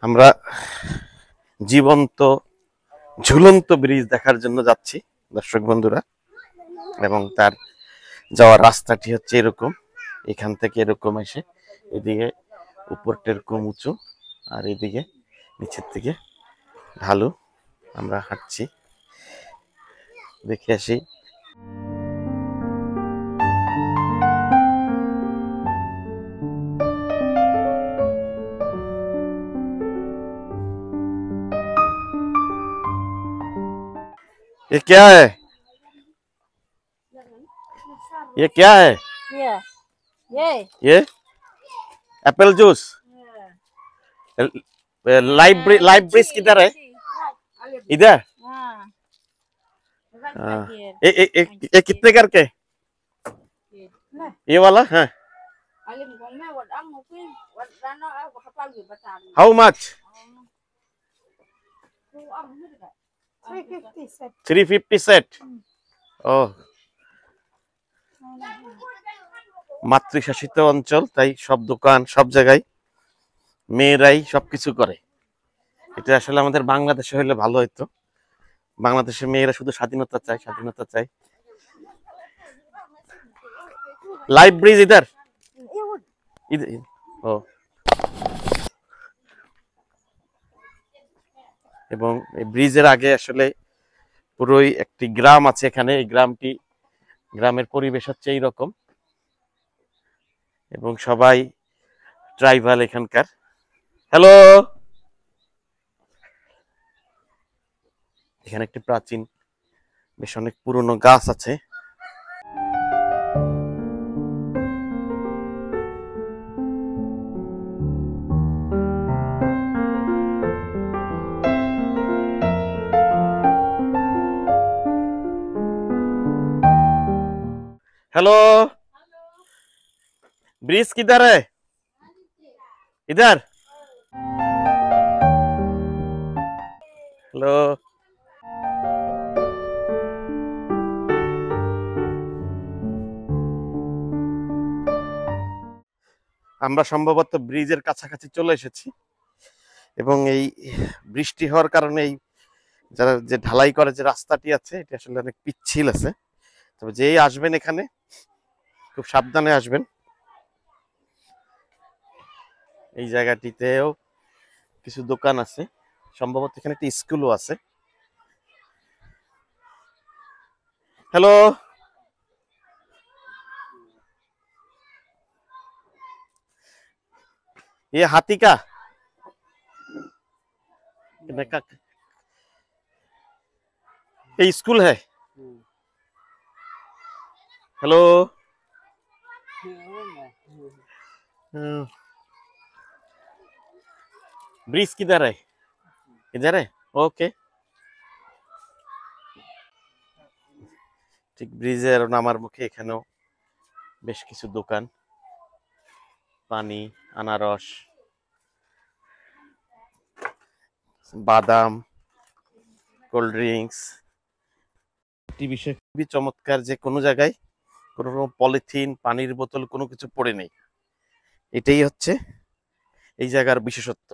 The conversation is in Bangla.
আমরা জীবন্ত ঝুলন্ত ব্রিজ দেখার জন্য যাচ্ছি দর্শক বন্ধুরা, এবং তার যাওয়ার রাস্তাটি হচ্ছে এরকম। এখান থেকে এরকম এসে এদিকে উপরটা এরকম উঁচু আর এদিকে নিচের দিকে ঢালু। আমরা হাঁটছি, দেখে আসি। ये क्या है? ये क्या है? ये एप्पल जूस। लाइव ब्रिज किधर है? इधर। ये कितने करके? ये वाला है। How much? 350 सेट। ओह, মাতৃশাসিত অঞ্চল, তাই সব দোকান সব জায়গায় মেয়েরাই সবকিছু করে। এটা আসলে আমাদের বাংলাদেশে হলে ভালো হতো। বাংলাদেশের মেয়েরা শুধু স্বাধীনতা চায়, স্বাধীনতা চায়। লাইভ ব্রিজ ইধার ও, এবং এই ব্রিজের আগে আসলে পুরোই একটি গ্রাম আছে এখানে। এই গ্রামের পরিবেশ হচ্ছে এইরকম, এবং সবাই ট্রাইবাল এখানকার। হ্যালো, এখানে একটি প্রাচীন বেশ অনেক পুরনো গাছ আছে। हेलो, ब्रिज किधर है? इधर। हेलो, আমরা সম্ভবত ব্রিজের কাছাকাছি চলে এসেছি, এবং এই বৃষ্টি হওয়ার কারণে এই যারা যে ঢালাই করে যে রাস্তাটি আছে এটা আসলে অনেক পিচ্ছিল আছে। তবে যেই আসবেন এখানে খুব সাবধানে আসবেন। এই জায়গাটিতেও কিছু দোকান আছে, সম্ভবত এখানে একটা স্কুলও আছে। হ্যালো, ये हाथी का ये स्कूल है? हेलो, ब्रिज किधर है? इधर है। ओके, ঠিক ব্রিজের নামার মুখে এখানেও বেশ কিছু দোকান, পানি, আনারস, বাদাম, কোল্ড ড্রিঙ্কস। একটি বিষয় খুবই চমৎকার যে কোনো জায়গায় কোনো পলিথিন, পানির বোতল কোনো কিছু পড়ে নেই। এটাই হচ্ছে এই জায়গার বিশেষত্ব।